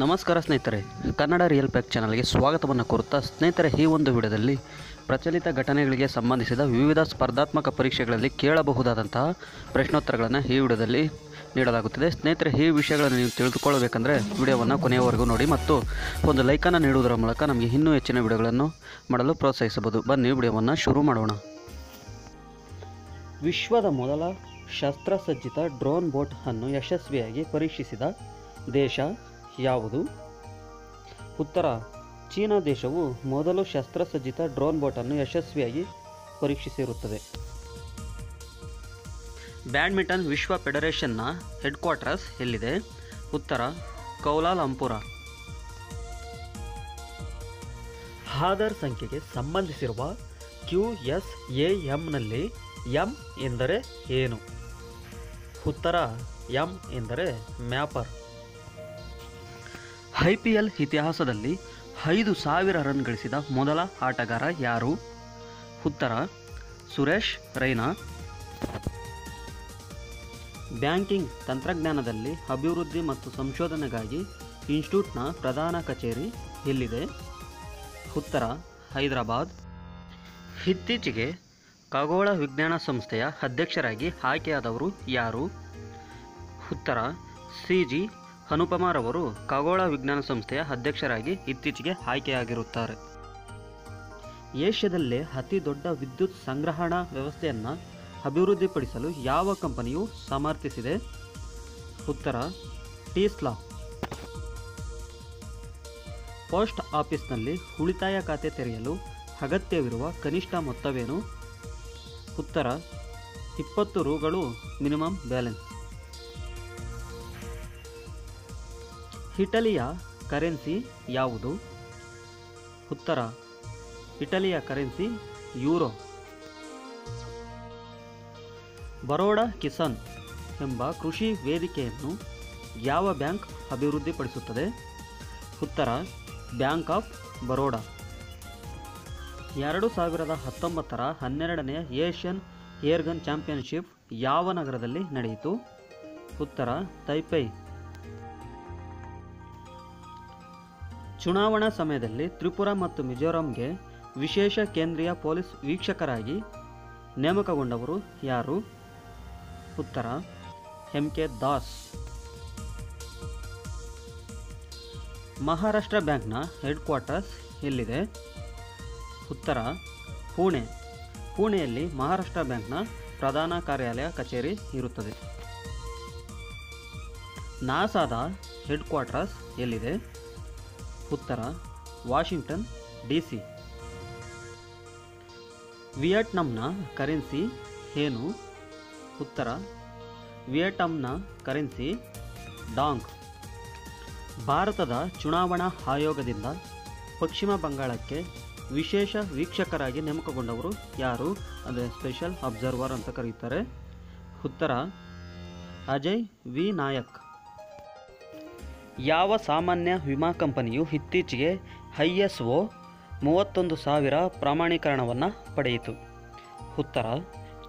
ನಮಸ್ಕಾರ ಸ್ನೇಹಿತರೆ, Kannada real pack ಚಾನಲ್ಗೆ ಸ್ವಾಗತವನ್ನು ಕೋರುತ್ತಾ ಸ್ನೇಹಿತರೆ, ಈ ಒಂದು ವಿಡಿಯೋದಲ್ಲಿ ಪ್ರಚಲಿತ ಘಟನೆಗಳಿಗೆ ಸಂಬಂಧಿಸಿದ ವಿವಿಧ ಸ್ಪರ್ಧಾತ್ಮಕ ಪರೀಕ್ಷೆಗಳಲ್ಲಿ ಕೇಳಬಹುದಾದಂತಹ ಪ್ರಶ್ನೋತ್ತರಗಳನ್ನು ಈ ವಿಡಿಯೋದಲ್ಲಿ ನೀಡಲಾಗುತ್ತದೆ. ಸ್ನೇಹಿತರೆ, ಈ ವಿಷಯಗಳನ್ನು ನೀವು ತಿಳಿದುಕೊಳ್ಳಬೇಕಂದ್ರೆ ವಿಡಿಯೋವನ್ನು ಕೊನೆಯವರೆಗೂ ನೋಡಿ ಮತ್ತು ಒಂದು ಲೈಕನ್ನು ನೀಡುವುದರ ಮೂಲಕ ನಮಗೆ ಇನ್ನೂ ಹೆಚ್ಚಿನ ವಿಡಿಯೋಗಳನ್ನು ಮಾಡಲು ಪ್ರೋತ್ಸಾಹಿಸಬಹುದು. ಬನ್ನಿ ವಿಡಿಯೋವನ್ನು ಶುರು ಮಾಡೋಣ. ವಿಶ್ವದ ಮೊದಲ ಶಸ್ತ್ರಸಜ್ಜಿತ ಡ್ರೋನ್ ಬೋಟ್ ಅನ್ನು ಯಶಸ್ವಿಯಾಗಿ ಪರೀಕ್ಷಿಸಿದ ದೇಶ ಯಾವುದು? ಉತ್ತರ: ಚೀನಾ ದೇಶವು ಮೊದಲು ಶಸ್ತ್ರಸಜ್ಜಿತ ಡ್ರೋನ್ ಬೋಟನ್ನು ಯಶಸ್ವಿಯಾಗಿ ಪರೀಕ್ಷಿಸಿರುತ್ತದೆ. ಬ್ಯಾಡ್ಮಿಂಟನ್ ವಿಶ್ವ ಫೆಡರೇಷನ್ನ ಹೆಡ್ ಕ್ವಾರ್ಟರ್ಸ್ ಎಲ್ಲಿದೆ? ಉತ್ತರ: ಕೌಲಾಲಂಪುರ. ಆಧಾರ್ ಸಂಖ್ಯೆಗೆ ಸಂಬಂಧಿಸಿರುವ QSAMನಲ್ಲಿ ಎಂ ಎಂದರೆ ಏನು? ಉತ್ತರ: ಎಂ ಎಂದರೆ ಮ್ಯಾಪರ್. IPL ಇತಿಹಾಸದಲ್ಲಿ 5,000 ರನ್ ಗಳಿಸಿದ ಮೊದಲ ಆಟಗಾರ ಯಾರು? ಉತ್ತರ: ಸುರೇಶ್ ರೈನಾ. ಬ್ಯಾಂಕಿಂಗ್ ತಂತ್ರಜ್ಞಾನದಲ್ಲಿ ಅಭಿವೃದ್ಧಿ ಮತ್ತು ಸಂಶೋಧನೆಗಾಗಿ ಇನ್ಸ್ಟಿಟ್ಯೂಟ್ನ ಪ್ರಧಾನ ಕಚೇರಿ ಎಲ್ಲಿದೆ? ಉತ್ತರ: ಹೈದರಾಬಾದ್. ಇತ್ತೀಚೆಗೆ ಖಗೋಳ ವಿಜ್ಞಾನ ಸಂಸ್ಥೆಯ ಅಧ್ಯಕ್ಷರಾಗಿ ಆಯ್ಕೆಯಾದವರು ಯಾರು? ಉತ್ತರ: CG ಅನುಪಮಾರವರು ಖಗೋಳ ವಿಜ್ಞಾನ ಸಂಸ್ಥೆಯ ಅಧ್ಯಕ್ಷರಾಗಿ ಇತ್ತೀಚೆಗೆ ಆಯ್ಕೆಯಾಗಿರುತ್ತಾರೆ. ಏಷ್ಯಾದಲ್ಲೇ ಅತಿ ದೊಡ್ಡ ವಿದ್ಯುತ್ ಸಂಗ್ರಹಣಾ ವ್ಯವಸ್ಥೆಯನ್ನು ಅಭಿವೃದ್ಧಿಪಡಿಸಲು ಯಾವ ಕಂಪನಿಯು ಸಮರ್ಥಿಸಿದೆ? ಉತ್ತರ: ಟೆಸ್ಲಾ. ಪೋಸ್ಟ್ ಆಫೀಸ್ನಲ್ಲಿ ಉಳಿತಾಯ ಖಾತೆ ತೆರೆಯಲು ಅಗತ್ಯವಿರುವ ಕನಿಷ್ಠ ಮೊತ್ತವೇನು? ಉತ್ತರ: 20 ರೂಗಳು ಮಿನಿಮಮ್ ಬ್ಯಾಲೆನ್ಸ್. ಇಟಲಿಯ ಕರೆನ್ಸಿ ಯಾವುದು? ಉತ್ತರ: ಇಟಲಿಯ ಕರೆನ್ಸಿ ಯೂರೋ. ಬರೋಡಾ ಕಿಸಾನ್ ಎಂಬ ಕೃಷಿ ವೇದಿಕೆಯನ್ನು ಯಾವ ಬ್ಯಾಂಕ್ ಅಭಿವೃದ್ಧಿಪಡಿಸುತ್ತದೆ? ಉತ್ತರ: ಬ್ಯಾಂಕ್ ಆಫ್ ಬರೋಡಾ. 2019ರ 12ನೇ ಏಷ್ಯನ್ ಏರ್ಗನ್ ಚಾಂಪಿಯನ್ಶಿಪ್ ಯಾವ ನಗರದಲ್ಲಿ ನಡೆಯಿತು? ಉತ್ತರ: ತೈಪೈ. ಚುನಾವಣಾ ಸಮಯದಲ್ಲಿ ತ್ರಿಪುರಾ ಮತ್ತು ಮಿಜೋರಂಗೆ ವಿಶೇಷ ಕೇಂದ್ರೀಯ ಪೊಲೀಸ್ ವೀಕ್ಷಕರಾಗಿ ನೇಮಕಗೊಂಡವರು ಯಾರು? ಉತ್ತರ: MK ದಾಸ್. ಮಹಾರಾಷ್ಟ್ರ ಬ್ಯಾಂಕ್ನ ಹೆಡ್ ಕ್ವಾರ್ಟರ್ಸ್ ಎಲ್ಲಿದೆ? ಉತ್ತರ: ಪುಣೆ. ಪುಣೆಯಲ್ಲಿ ಮಹಾರಾಷ್ಟ್ರ ಬ್ಯಾಂಕ್ನ ಪ್ರಧಾನ ಕಾರ್ಯಾಲಯ ಕಚೇರಿ ಇರುತ್ತದೆ. ನಾಸಾದ ಹೆಡ್ ಕ್ವಾರ್ಟರ್ಸ್ ಎಲ್ಲಿದೆ? ಉತ್ತರ: ವಾಷಿಂಗ್ಟನ್ DC. ವಿಯೆಟ್ನಾಂನ ಕರೆನ್ಸಿ ಏನು? ಉತ್ತರ: ವಿಯೆಟ್ನಾಂನ ಕರೆನ್ಸಿ ಡಾಂಗ್. ಭಾರತದ ಚುನಾವಣಾ ಆಯೋಗದಿಂದ ಪಶ್ಚಿಮ ಬಂಗಾಳಕ್ಕೆ ವಿಶೇಷ ವೀಕ್ಷಕರಾಗಿ ನೇಮಕಗೊಂಡವರು ಯಾರು? ಅದೇ ಸ್ಪೆಷಲ್ ಅಬ್ಸರ್ವರ್ ಅಂತ ಕರೆಯುತ್ತಾರೆ. ಉತ್ತರ: ಅಜಯ್ ವಿ ನಾಯಕ್. ಯಾವ ಸಾಮಾನ್ಯ ವಿಮಾ ಕಂಪನಿಯು ಇತ್ತೀಚೆಗೆ ISO 31,000 ಪ್ರಮಾಣೀಕರಣವನ್ನು ಪಡೆಯಿತು? ಉತ್ತರ: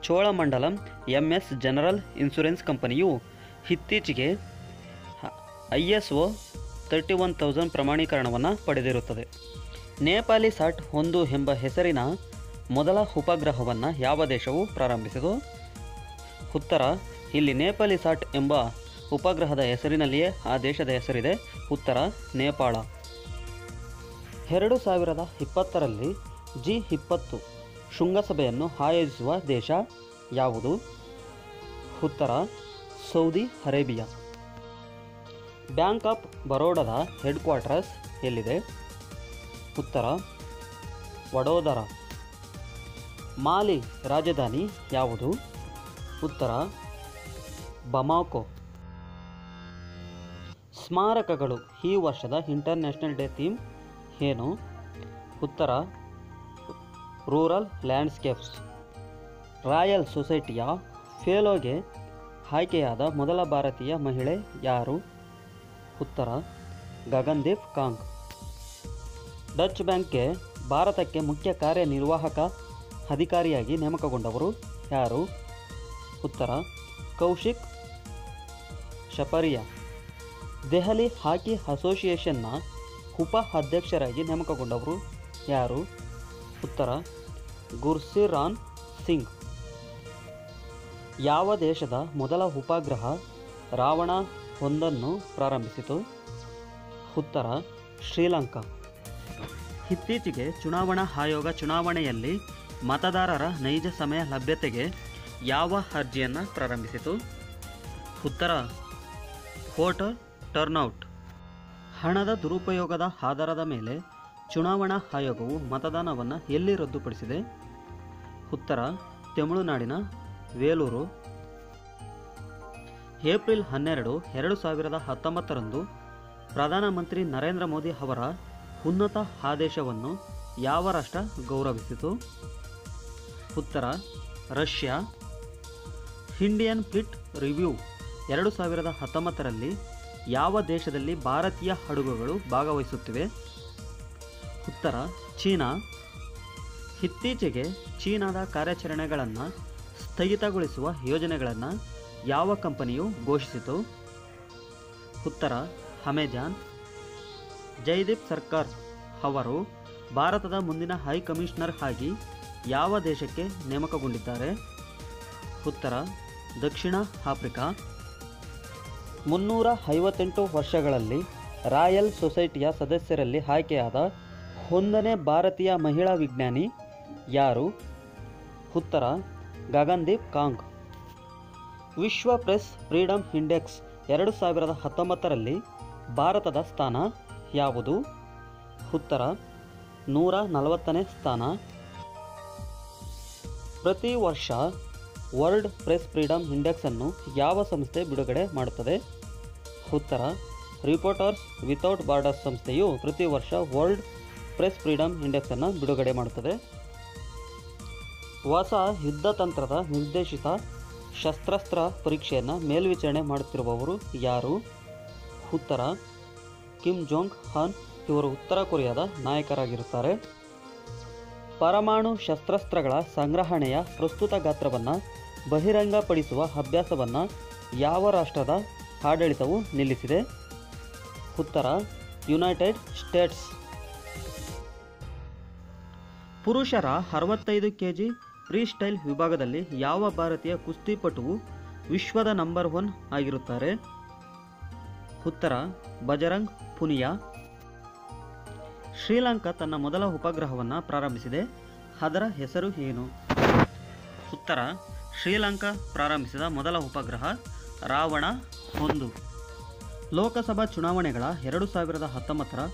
ಚೋಳಮಂಡಲಂ MS ಜನರಲ್ ಇನ್ಶೂರೆನ್ಸ್ ಕಂಪನಿಯು ಇತ್ತೀಚೆಗೆ ISO 31,000 ಪ್ರಮಾಣೀಕರಣವನ್ನು ಪಡೆದಿರುತ್ತದೆ. ನೇಪಾಲಿ SAT-1 ಎಂಬ ಹೆಸರಿನ ಮೊದಲ ಉಪಗ್ರಹವನ್ನು ಯಾವ ದೇಶವು ಪ್ರಾರಂಭಿಸಿತು? ಉತ್ತರ: ಇಲ್ಲಿ ನೇಪಾಲಿ SAT ಎಂಬ ಉಪಗ್ರಹದ ಹೆಸರಿನಲ್ಲಿಯೇ ಆ ದೇಶದ ಹೆಸರಿದೆ. ಉತ್ತರ: ನೇಪಾಳ. 2020ರಲ್ಲಿ G20 ಶೃಂಗಸಭೆಯನ್ನು ಆಯೋಜಿಸುವ ದೇಶ ಯಾವುದು? ಉತ್ತರ: ಸೌದಿ ಅರೇಬಿಯಾ. ಬ್ಯಾಂಕ್ ಆಫ್ ಬರೋಡಾದ ಹೆಡ್ ಕ್ವಾರ್ಟರ್ಸ್ ಎಲ್ಲಿದೆ? ಉತ್ತರ: ವಡೋದರ. ಮಾಲಿ ರಾಜಧಾನಿ ಯಾವುದು? ಉತ್ತರ: ಬಮಾಕೊ. ಸ್ಮಾರಕಗಳು ಈ ವರ್ಷದ ಇಂಟರ್ನ್ಯಾಷನಲ್ ಡೇ ಥೀಮ್ ಏನು? ಉತ್ತರ: ರೂರಲ್ ಲ್ಯಾಂಡ್ಸ್ಕೇಪ್ಸ್. ರಾಯಲ್ ಸೊಸೈಟಿಯ ಫೆಲೋಗೆ ಆಯ್ಕೆಯಾದ ಮೊದಲ ಭಾರತೀಯ ಮಹಿಳೆ ಯಾರು? ಉತ್ತರ: ಗಗನ್ದೀಪ್ ಕಾಂಗ್. ಡಚ್ ಬ್ಯಾಂಕ್ಗೆ ಭಾರತಕ್ಕೆ ಮುಖ್ಯ ಕಾರ್ಯನಿರ್ವಾಹಕ ಅಧಿಕಾರಿಯಾಗಿ ನೇಮಕಗೊಂಡವರು ಯಾರು? ಉತ್ತರ: ಕೌಶಿಕ್ ಶಪರಿಯಾ. ದೆಹಲಿ ಹಾಕಿ ಅಸೋಸಿಯೇಷನ್ನ ಉಪ ಅಧ್ಯಕ್ಷರಾಗಿ ನೇಮಕಗೊಂಡವರು ಯಾರು? ಉತ್ತರ ಗುರ್ಸಿರಾನ್ ಸಿಂಗ್. ಯಾವ ದೇಶದ ಮೊದಲ ಉಪಗ್ರಹ ರಾವಣ ಒಂದನ್ನು ಪ್ರಾರಂಭಿಸಿತು? ಉತ್ತರ ಶ್ರೀಲಂಕಾ. ಇತ್ತೀಚೆಗೆ ಚುನಾವಣಾ ಆಯೋಗ ಚುನಾವಣೆಯಲ್ಲಿ ಮತದಾರರ ನೈಜ ಸಮಯ ಲಭ್ಯತೆಗೆ ಯಾವ ಅರ್ಜಿಯನ್ನು ಪ್ರಾರಂಭಿಸಿತು? ಉತ್ತರ ವೋಟರ್ ಟರ್ನ್ಔಟ್. ಹಣದ ದುರುಪಯೋಗದ ಆಧಾರದ ಮೇಲೆ ಚುನಾವಣಾ ಆಯೋಗವು ಮತದಾನವನ್ನು ಎಲ್ಲಿ ರದ್ದುಪಡಿಸಿದೆ? ಉತ್ತರ ತಮಿಳುನಾಡಿನ ವೇಲೂರು. ಏಪ್ರಿಲ್ 12, 2019 ಪ್ರಧಾನಮಂತ್ರಿ ನರೇಂದ್ರ ಮೋದಿ ಅವರ ಉನ್ನತ ಆದೇಶವನ್ನು ಯಾವ ರಾಷ್ಟ್ರ ಗೌರವಿಸಿತು? ಉತ್ತರ ರಷ್ಯಾ. ಇಂಡಿಯನ್ ಫ್ಲೀಟ್ ರಿವ್ಯೂ 2019 ಯಾವ ದೇಶದಲ್ಲಿ ಭಾರತೀಯ ಹಡಗುಗಳು ಭಾಗವಹಿಸುತ್ತಿವೆ? ಉತ್ತರ ಚೀನಾ. ಇತ್ತೀಚೆಗೆ ಚೀನಾದ ಕಾರ್ಯಾಚರಣೆಗಳನ್ನು ಸ್ಥಗಿತಗೊಳಿಸುವ ಯೋಜನೆಗಳನ್ನು ಯಾವ ಕಂಪನಿಯು ಘೋಷಿಸಿತು? ಉತ್ತರ ಅಮೆಜಾನ್. ಜೈದೀಪ್ ಸರ್ಕಾರ್ ಅವರು ಭಾರತದ ಮುಂದಿನ ಹೈ ಕಮಿಷನರ್ ಆಗಿ ಯಾವ ದೇಶಕ್ಕೆ ನೇಮಕಗೊಂಡಿದ್ದಾರೆ? ಉತ್ತರ ದಕ್ಷಿಣ ಆಫ್ರಿಕಾ. 358 ವರ್ಷಗಳಲ್ಲಿ ರಾಯಲ್ ಸೊಸೈಟಿಯ ಸದಸ್ಯರಲ್ಲಿ ಆಯ್ಕೆಯಾದ 1ನೇ ಭಾರತೀಯ ಮಹಿಳಾ ವಿಜ್ಞಾನಿ ಯಾರು? ಉತ್ತರ ಗಗನ್ದೀಪ್ ಕಾಂಗ್. ವಿಶ್ವ ಪ್ರೆಸ್ ಫ್ರೀಡಮ್ ಇಂಡೆಕ್ಸ್ 2019 ಭಾರತದ ಸ್ಥಾನ ಯಾವುದು? ಉತ್ತರ 140ನೇ ಸ್ಥಾನ. ಪ್ರತಿ ವರ್ಷ ವರ್ಲ್ಡ್ ಪ್ರೆಸ್ ಫ್ರೀಡಮ್ ಇಂಡೆಕ್ಸನ್ನು ಯಾವ ಸಂಸ್ಥೆ ಬಿಡುಗಡೆ ಮಾಡುತ್ತದೆ? ಉತ್ತರ ರಿಪೋರ್ಟರ್ಸ್ ವಿತೌಟ್ ಬಾರ್ಡರ್ಸ್ ಸಂಸ್ಥೆಯು ಪ್ರತಿ ವರ್ಷ ವರ್ಲ್ಡ್ ಪ್ರೆಸ್ ಫ್ರೀಡಮ್ ಇಂಡೆಕ್ಸನ್ನು ಬಿಡುಗಡೆ ಮಾಡುತ್ತದೆ. ಹೊಸ ಯುದ್ಧ ತಂತ್ರದ ನಿರ್ದೇಶಿತ ಶಸ್ತ್ರಾಸ್ತ್ರ ಪರೀಕ್ಷೆಯನ್ನು ಮೇಲ್ವಿಚಾರಣೆ ಮಾಡುತ್ತಿರುವವರು ಯಾರು? ಉತ್ತರ ಕಿಮ್ ಜೋಂಗ್ ಹಾನ್. ಇವರು ಉತ್ತರ ಕೊರಿಯಾದ ನಾಯಕರಾಗಿರುತ್ತಾರೆ. ಪರಮಾಣು ಶಸ್ತ್ರಾಸ್ತ್ರಗಳ ಸಂಗ್ರಹಣೆಯ ಪ್ರಸ್ತುತ ಗಾತ್ರವನ್ನು ಬಹಿರಂಗಪಡಿಸುವ ಅಭ್ಯಾಸವನ್ನು ಯಾವ ರಾಷ್ಟ್ರದ ಆಡಳಿತವು ನಿಲ್ಲಿಸಿದೆ? ಉತ್ತರ ಯುನೈಟೆಡ್ ಸ್ಟೇಟ್ಸ್. ಪುರುಷರ 65 kg ಫ್ರೀ ಸ್ಟೈಲ್ ವಿಭಾಗದಲ್ಲಿ ಯಾವ ಭಾರತೀಯ ಕುಸ್ತಿಪಟುವು ವಿಶ್ವದ ನಂಬರ್ 1 ಆಗಿರುತ್ತಾರೆ? ಉತ್ತರ ಬಜರಂಗ್ ಪುನಿಯಾ. ಶ್ರೀಲಂಕಾ ತನ್ನ ಮೊದಲ ಉಪಗ್ರಹವನ್ನು ಪ್ರಾರಂಭಿಸಿದೆ. ಅದರ ಹೆಸರು ಏನು? ಉತ್ತರ ಶ್ರೀಲಂಕಾ ಪ್ರಾರಂಭಿಸಿದ ಮೊದಲ ಉಪಗ್ರಹ ರಾವಣ 1. ಲೋಕಸಭಾ ಚುನಾವಣೆಗಳ 2019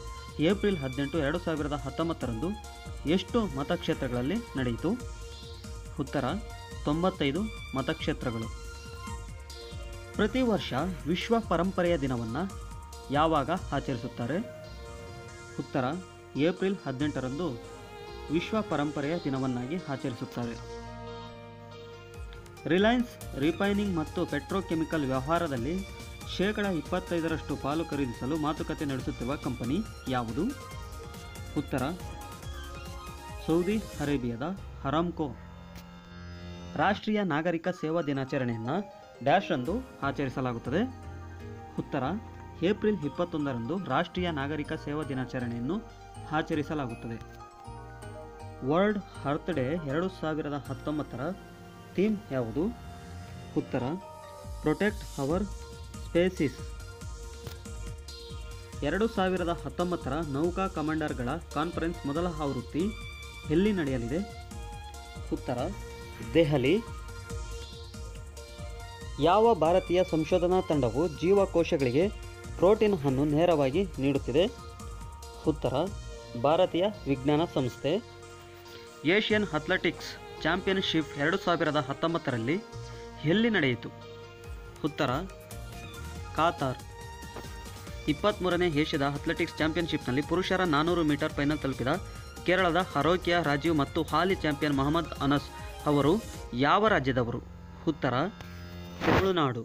ಏಪ್ರಿಲ್ 18, 2019 ಎಷ್ಟು ಮತಕ್ಷೇತ್ರಗಳಲ್ಲಿ ನಡೆಯಿತು? ಉತ್ತರ 95 ಮತಕ್ಷೇತ್ರಗಳು. ಪ್ರತಿ ವರ್ಷ ವಿಶ್ವ ಪರಂಪರೆಯ ದಿನವನ್ನು ಯಾವಾಗ ಆಚರಿಸುತ್ತಾರೆ? ಉತ್ತರ ಏಪ್ರಿಲ್ 18 ವಿಶ್ವ ಪರಂಪರೆಯ ದಿನವನ್ನಾಗಿ ಆಚರಿಸುತ್ತಾರೆ. ರಿಲಯನ್ಸ್ ರಿಫೈನಿಂಗ್ ಮತ್ತು ಪೆಟ್ರೋಕೆಮಿಕಲ್ ವ್ಯವಹಾರದಲ್ಲಿ 25% ಪಾಲು ಖರೀದಿಸಲು ಮಾತುಕತೆ ನಡೆಸುತ್ತಿರುವ ಕಂಪನಿ ಯಾವುದು? ಉತ್ತರ ಸೌದಿ ಅರೇಬಿಯಾದ ಅರಾಮ್ಕೋ. ರಾಷ್ಟ್ರೀಯ ನಾಗರಿಕ ಸೇವಾ ದಿನಾಚರಣೆಯನ್ನು ಡ್ಯಾಶ್ ರಂದು ಆಚರಿಸಲಾಗುತ್ತದೆ? ಉತ್ತರ ಏಪ್ರಿಲ್ 21 ರಾಷ್ಟ್ರೀಯ ನಾಗರಿಕ ಸೇವಾ ದಿನಾಚರಣೆಯನ್ನು ಆಚರಿಸಲಾಗುತ್ತದೆ. ವರ್ಲ್ಡ್ ಅರ್ತ್ ಡೇ 2019 ಥೀಮ್ ಯಾವುದು? ಉತ್ತರ ಪ್ರೊಟೆಕ್ಟ್ ಅವರ್ ಸ್ಪೇಸಿಸ್. 2019 ನೌಕಾ ಕಮಾಂಡರ್ಗಳ ಕಾನ್ಫರೆನ್ಸ್ ಮೊದಲ ಆವೃತ್ತಿ ಎಲ್ಲಿ ನಡೆಯಲಿದೆ? ಉತ್ತರ ದೆಹಲಿ. ಯಾವ ಭಾರತೀಯ ಸಂಶೋಧನಾ ತಂಡವು ಜೀವಕೋಶಗಳಿಗೆ ಪ್ರೋಟೀನ್ ಅನ್ನು ನೇರವಾಗಿ ನೀಡುತ್ತಿದೆ? ಉತ್ತರ ಭಾರತೀಯ ವಿಜ್ಞಾನ ಸಂಸ್ಥೆ. ಏಷ್ಯನ್ ಅಥ್ಲೆಟಿಕ್ಸ್ ಚಾಂಪಿಯನ್ಶಿಪ್ 2019 ಎಲ್ಲಿ ನಡೆಯಿತು? ಉತ್ತರ ಕಾತಾರ್. 23ನೇ ಏಷ್ಯಾದ ಅಥ್ಲೆಟಿಕ್ಸ್ ಚಾಂಪಿಯನ್ಶಿಪ್ನಲ್ಲಿ ಪುರುಷರ 400 ಮೀಟರ್ ಫೈನಲ್ ತಲುಪಿದ ಕೇರಳದ ಆರೋಗ್ಯ ರಾಜೀವ್ ಮತ್ತು ಹಾಲಿ ಚಾಂಪಿಯನ್ ಮೊಹಮ್ಮದ್ ಅನಸ್ ಅವರು ಯಾವ ರಾಜ್ಯದವರು? ಉತ್ತರ ತಮಿಳುನಾಡು.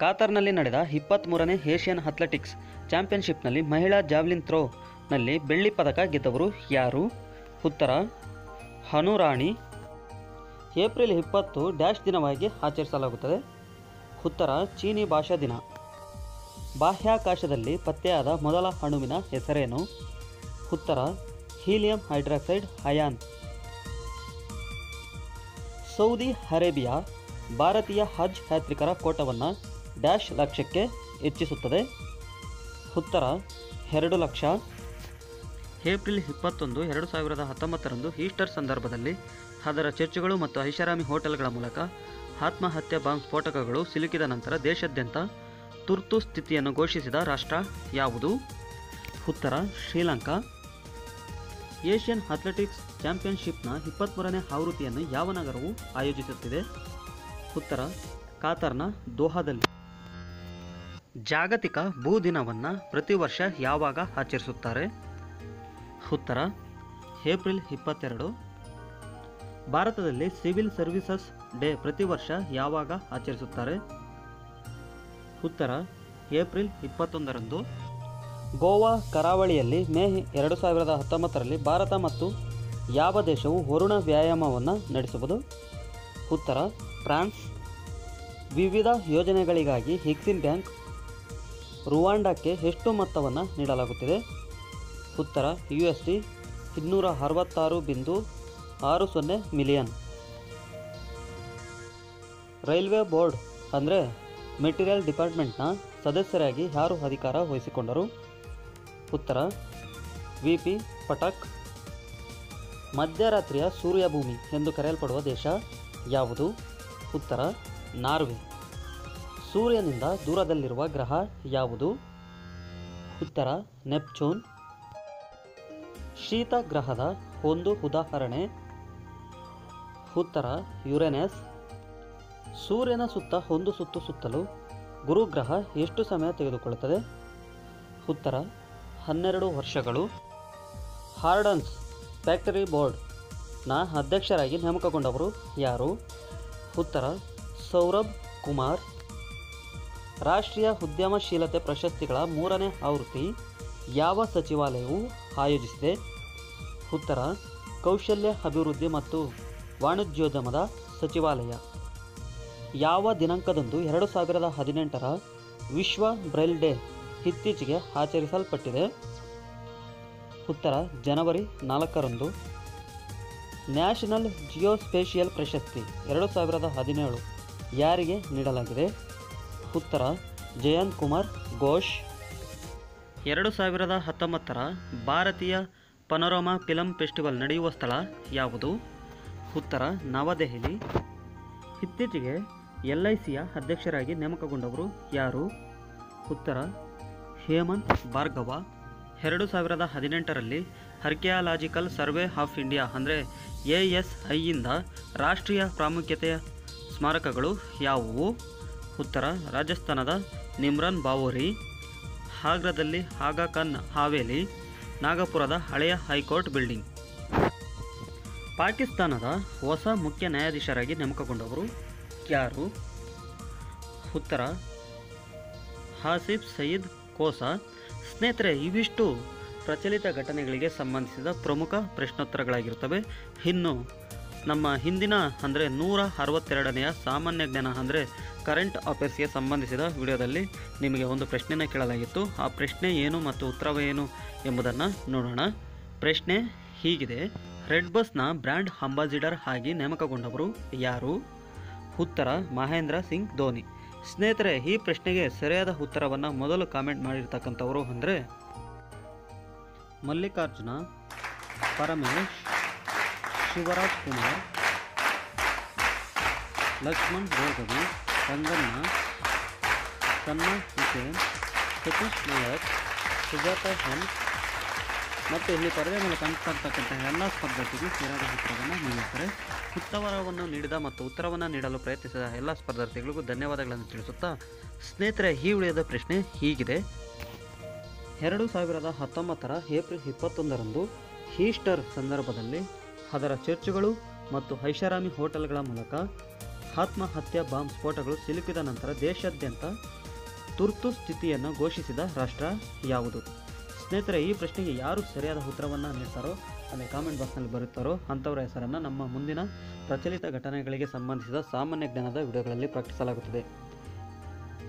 ಕಾತಾರ್ನಲ್ಲಿ ನಡೆದ 23ನೇ ಏಷ್ಯನ್ ಅಥ್ಲೆಟಿಕ್ಸ್ ಚಾಂಪಿಯನ್ಶಿಪ್ನಲ್ಲಿ ಮಹಿಳಾ ಜಾವ್ಲಿನ್ ಥ್ರೋನಲ್ಲಿ ಬೆಳ್ಳಿ ಪದಕ ಗೆದ್ದವರು ಯಾರು? ಉತ್ತರ ಹನುರಾಣಿ. ಏಪ್ರಿಲ್ 20 ಡ್ಯಾಶ್ ದಿನವಾಗಿ ಆಚರಿಸಲಾಗುತ್ತದೆ? ಉತ್ತರ ಚೀನಿ ಭಾಷಾ ದಿನ. ಬಾಹ್ಯಾಕಾಶದಲ್ಲಿ ಪತ್ತೆಯಾದ ಮೊದಲ ಅಣುವಿನ ಹೆಸರೇನು? ಉತ್ತರ helium hydroxide ion. Saudi Arabia ಭಾರತೀಯ ಹಜ್ ಯಾತ್ರಿಕರ ಕೋಟವನ್ನು ಡ್ಯಾಶ್ ಲಕ್ಷಕ್ಕೆ ಹೆಚ್ಚಿಸುತ್ತದೆ? ಉತ್ತರ 2 ಲಕ್ಷ. ಏಪ್ರಿಲ್ 21, 2019ರಂದು ಈಸ್ಟರ್ ಸಂದರ್ಭದಲ್ಲಿ ಅದರ ಚರ್ಚುಗಳು ಮತ್ತು ಐಷಾರಾಮಿ ಹೋಟೆಲ್ಗಳ ಮೂಲಕ ಆತ್ಮಹತ್ಯೆ ಬಾಂಬ್ ಸ್ಫೋಟಕಗಳು ಸಿಲುಕಿದ ನಂತರ ದೇಶಾದ್ಯಂತ ತುರ್ತು ಸ್ಥಿತಿಯನ್ನು ಘೋಷಿಸಿದ ರಾಷ್ಟ್ರ ಯಾವುದು? ಉತ್ತರ ಶ್ರೀಲಂಕಾ. ಏಷ್ಯನ್ ಅಥ್ಲೆಟಿಕ್ಸ್ ಚಾಂಪಿಯನ್ಶಿಪ್ನ 23ನೇ ಆವೃತ್ತಿಯನ್ನು ಯಾವ ನಗರವು ಆಯೋಜಿಸುತ್ತಿದೆ? ಉತ್ತರ ಕಾತಾರ್ನ ದೋಹಾದಲ್ಲಿ. ಜಾಗತಿಕ ಭೂ ದಿನವನ್ನು ಪ್ರತಿ ವರ್ಷ ಯಾವಾಗ ಆಚರಿಸುತ್ತಾರೆ? ಉತ್ತರ ಏಪ್ರಿಲ್ 22. ಭಾರತದಲ್ಲಿ ಸಿವಿಲ್ ಸರ್ವಿಸಸ್ ಡೇ ಪ್ರತಿ ವರ್ಷ ಯಾವಾಗ ಆಚರಿಸುತ್ತಾರೆ? ಉತ್ತರ ಏಪ್ರಿಲ್ 21ರಂದು. ಗೋವಾ ಕರಾವಳಿಯಲ್ಲಿ ಮೇ 2019ರಲ್ಲಿ ಭಾರತ ಮತ್ತು ಯಾವ ದೇಶವು ವರುಣ ವ್ಯಾಯಾಮವನ್ನು ನಡೆಸುವುದು? ಉತ್ತರ ಫ್ರಾನ್ಸ್. ವಿವಿಧ ಯೋಜನೆಗಳಿಗಾಗಿ ಎಕ್ಸಿಮ್ ಬ್ಯಾಂಕ್ ರುವಾಂಡಕ್ಕೆ ಎಷ್ಟು ಮೊತ್ತವನ್ನು ನೀಡಲಾಗುತ್ತಿದೆ? ಉತ್ತರ USD 266.60 ಮಿಲಿಯನ್. ರೈಲ್ವೆ ಬೋರ್ಡ್ ಅಂದರೆ ಮೆಟೀರಿಯಲ್ ಡಿಪಾರ್ಟ್ಮೆಂಟ್ನ ಸದಸ್ಯರಾಗಿ ಯಾರು ಅಧಿಕಾರ ವಹಿಸಿಕೊಂಡರು? ಉತ್ತರ VP ಪಟಕ್. ಮಧ್ಯರಾತ್ರಿಯ ಸೂರ್ಯಭೂಮಿ ಎಂದು ಕರೆಯಲ್ಪಡುವ ದೇಶ ಯಾವುದು? ಉತ್ತರ ನಾರ್ವೆ. ಸೂರ್ಯನಿಂದ ದೂರದಲ್ಲಿರುವ ಗ್ರಹ ಯಾವುದು? ಉತ್ತರ ನೆಪ್ಚೂನ್. ಶೀತ ಗ್ರಹದ ಒಂದು ಉದಾಹರಣೆ? ಉತ್ತರ ಯುರೇನಸ್. ಸೂರ್ಯನ ಸುತ್ತ ಒಂದು ಸುತ್ತು ಸುತ್ತಲು ಗುರುಗ್ರಹ ಎಷ್ಟು ಸಮಯ ತೆಗೆದುಕೊಳ್ಳುತ್ತದೆ? ಉತ್ತರ 12 ವರ್ಷಗಳು. ಹಾರ್ಡನ್ಸ್ ಫ್ಯಾಕ್ಟರಿ ಬೋರ್ಡ್ನ ಅಧ್ಯಕ್ಷರಾಗಿ ನೇಮಕಗೊಂಡವರು ಯಾರು? ಉತ್ತರ ಸೌರಭ್ ಕುಮಾರ್. ರಾಷ್ಟ್ರೀಯ ಉದ್ಯಮಶೀಲತೆ ಪ್ರಶಸ್ತಿಗಳ 3ನೇ ಆವೃತ್ತಿ ಯಾವ ಸಚಿವಾಲಯವು ಆಯೋಜಿಸಿದೆ? ಉತ್ತರ ಕೌಶಲ್ಯ ಅಭಿವೃದ್ಧಿ ಮತ್ತು ವಾಣಿಜ್ಯೋದ್ಯಮದ ಸಚಿವಾಲಯ. ಯಾವ ದಿನಾಂಕದಂದು 2018ರ ವಿಶ್ವ ಬ್ರೈಲ್ ಡೇ ಇತ್ತೀಚೆಗೆ ಆಚರಿಸಲ್ಪಟ್ಟಿದೆ? ಉತ್ತರ ಜನವರಿ 4ರಂದು. ನ್ಯಾಷನಲ್ ಜಿಯೋಸ್ಪೇಷಿಯಲ್ ಪ್ರಶಸ್ತಿ 2017 ಯಾರಿಗೆ ನೀಡಲಾಗಿದೆ? ಉತ್ತರ ಜಯಂತ್ ಕುಮಾರ್ ಘೋಷ್. 2019ರ ಭಾರತೀಯ ಪನೋರಮಾ ಫಿಲಂ ಫೆಸ್ಟಿವಲ್ ನಡೆಯುವ ಸ್ಥಳ ಯಾವುದು? ಉತ್ತರ ನವದೆಹಲಿ. ಇತ್ತೀಚೆಗೆ LICಯ ಅಧ್ಯಕ್ಷರಾಗಿ ನೇಮಕಗೊಂಡವರು ಯಾರು? ಉತ್ತರ ಹೇಮಂತ್ ಭಾರ್ಗವ. 2018ರಲ್ಲಿ ಆರ್ಕಿಯಾಲಜಿಕಲ್ ಸರ್ವೆ ಆಫ್ ಇಂಡಿಯಾ ಅಂದರೆ ASIಯಿಂದ ರಾಷ್ಟ್ರೀಯ ಪ್ರಾಮುಖ್ಯತೆಯ ಸ್ಮಾರಕಗಳು ಯಾವುವು? ಉತ್ತರ ರಾಜಸ್ಥಾನದ ನಿಮ್ರನ್ ಬಾವೋರಿ, ಆಗ್ರಾದಲ್ಲಿ ಆಗಾ ಖಾನ್ ಹವೇಲಿ, ನಾಗಪುರದ ಹಳೆಯ ಹೈಕೋರ್ಟ್ ಬಿಲ್ಡಿಂಗ್. ಪಾಕಿಸ್ತಾನದ ಹೊಸ ಮುಖ್ಯ ನ್ಯಾಯಾಧೀಶರಾಗಿ ನೇಮಕಗೊಂಡವರು ಯಾರು? ಉತ್ತರ ಆಸಿಫ್ ಸಯೀದ್ ಕೋಸಾ. ಸ್ನೇಹಿತರೆ, ಇವಿಷ್ಟು ಪ್ರಚಲಿತ ಘಟನೆಗಳಿಗೆ ಸಂಬಂಧಿಸಿದ ಪ್ರಮುಖ ಪ್ರಶ್ನೋತ್ತರಗಳಾಗಿರುತ್ತವೆ. ಇನ್ನು ನಮ್ಮ ಹಿಂದಿನ ಅಂದರೆ 162ನೆಯ ಸಾಮಾನ್ಯ ಜ್ಞಾನ ಅಂದರೆ ಕರೆಂಟ್ ಅಫೇರ್ಸ್ಗೆ ಸಂಬಂಧಿಸಿದ ವಿಡಿಯೋದಲ್ಲಿ ನಿಮಗೆ ಒಂದು ಪ್ರಶ್ನೆಯನ್ನು ಕೇಳಲಾಗಿತ್ತು. ಆ ಪ್ರಶ್ನೆ ಏನು ಮತ್ತು ಉತ್ತರವೇನು ಎಂಬುದನ್ನು ನೋಡೋಣ. ಪ್ರಶ್ನೆ ಹೀಗಿದೆ: ರೆಡ್ ಬಸ್ನ ಬ್ರ್ಯಾಂಡ್ ಅಂಬಾಸಿಡರ್ ಆಗಿ ನೇಮಕಗೊಂಡವರು ಯಾರು? ಉತ್ತರ ಮಹೇಂದ್ರ ಸಿಂಗ್ ಧೋನಿ. ಸ್ನೇಹಿತರೆ, ಈ ಪ್ರಶ್ನೆಗೆ ಸರಿಯಾದ ಉತ್ತರವನ್ನು ಮೊದಲು ಕಾಮೆಂಟ್ ಮಾಡಿರ್ತಕ್ಕಂಥವರು ಅಂದರೆ ಮಲ್ಲಿಕಾರ್ಜುನ, ಪರಮೇಶ್, ಶಿವರಾಜ್ ಕುಮಾರ್, ಲಕ್ಷ್ಮಣ್ ಗೋರ್ಗವಿ, ರಂಗಣ್ಣ, ಸನ್ನಾ ಹುಸೇನ್, ಸತೀಶ್ ನಾಯಕ್, ಸುಜಾತ ಎನ್ ಮತ್ತು ಇಲ್ಲಿ ಪರದೆ ಮೇಲೆ ಕಾಣಿಸ್ತಾರ್ತಕ್ಕಂಥ ಎಲ್ಲ ಸ್ಪರ್ಧಕರಿಗೆ ಸರಿಯಾದ ಉತ್ತರವನ್ನು ನೀಡುತ್ತಾರೆ. ಉತ್ತರವನ್ನು ನೀಡಿದ ಮತ್ತು ಉತ್ತರವನ್ನು ನೀಡಲು ಪ್ರಯತ್ನಿಸಿದ ಎಲ್ಲ ಸ್ಪರ್ಧಾರ್ಥಿಗಳಿಗೂ ಧನ್ಯವಾದಗಳನ್ನು ತಿಳಿಸುತ್ತಾ, ಸ್ನೇಹಿತರೆ, ಈ ವಿಡಿಯೋದ ಪ್ರಶ್ನೆ ಹೀಗಿದೆ: 2019ರ ಏಪ್ರಿಲ್ 21ರಂದು ಈಸ್ಟರ್ ಸಂದರ್ಭದಲ್ಲಿ ಅದರ ಚರ್ಚುಗಳು ಮತ್ತು ಐಷಾರಾಮಿ ಹೋಟೆಲ್ಗಳ ಮೂಲಕ ಆತ್ಮಹತ್ಯಾ ಬಾಂಬ್ ಸ್ಫೋಟಗಳು ಸಿಲುಕಿದ ನಂತರ ದೇಶಾದ್ಯಂತ ತುರ್ತು ಸ್ಥಿತಿಯನ್ನು ಘೋಷಿಸಿದ ರಾಷ್ಟ್ರ ಯಾವುದು? ಸ್ನೇಹಿತರೆ, ಈ ಪ್ರಶ್ನೆಗೆ ಯಾರು ಸರಿಯಾದ ಉತ್ತರವನ್ನು ನೀಡ್ತಾರೋ ಅಂದರೆ ಕಾಮೆಂಟ್ ಬಾಕ್ಸ್ನಲ್ಲಿ ಬರುತ್ತಾರೋ ಅಂಥವರ ಹೆಸರನ್ನು ನಮ್ಮ ಮುಂದಿನ ಪ್ರಚಲಿತ ಘಟನೆಗಳಿಗೆ ಸಂಬಂಧಿಸಿದ ಸಾಮಾನ್ಯ ಜ್ಞಾನದ ವಿಡಿಯೋಗಳಲ್ಲಿ ಪ್ರಕಟಿಸಲಾಗುತ್ತದೆ.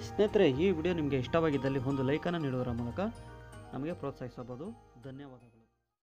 ಸ್ನೇಹಿತರೆ, ಈ ವಿಡಿಯೋ ನಿಮಗೆ ಇಷ್ಟವಾಗಿದ್ದಲ್ಲಿ ಒಂದು ಲೈಕನ್ನು ನೀಡುವುದರ ಮೂಲಕ ನಮಗೆ ಪ್ರೋತ್ಸಾಹಿಸಬಹುದು. ಧನ್ಯವಾದಗಳು.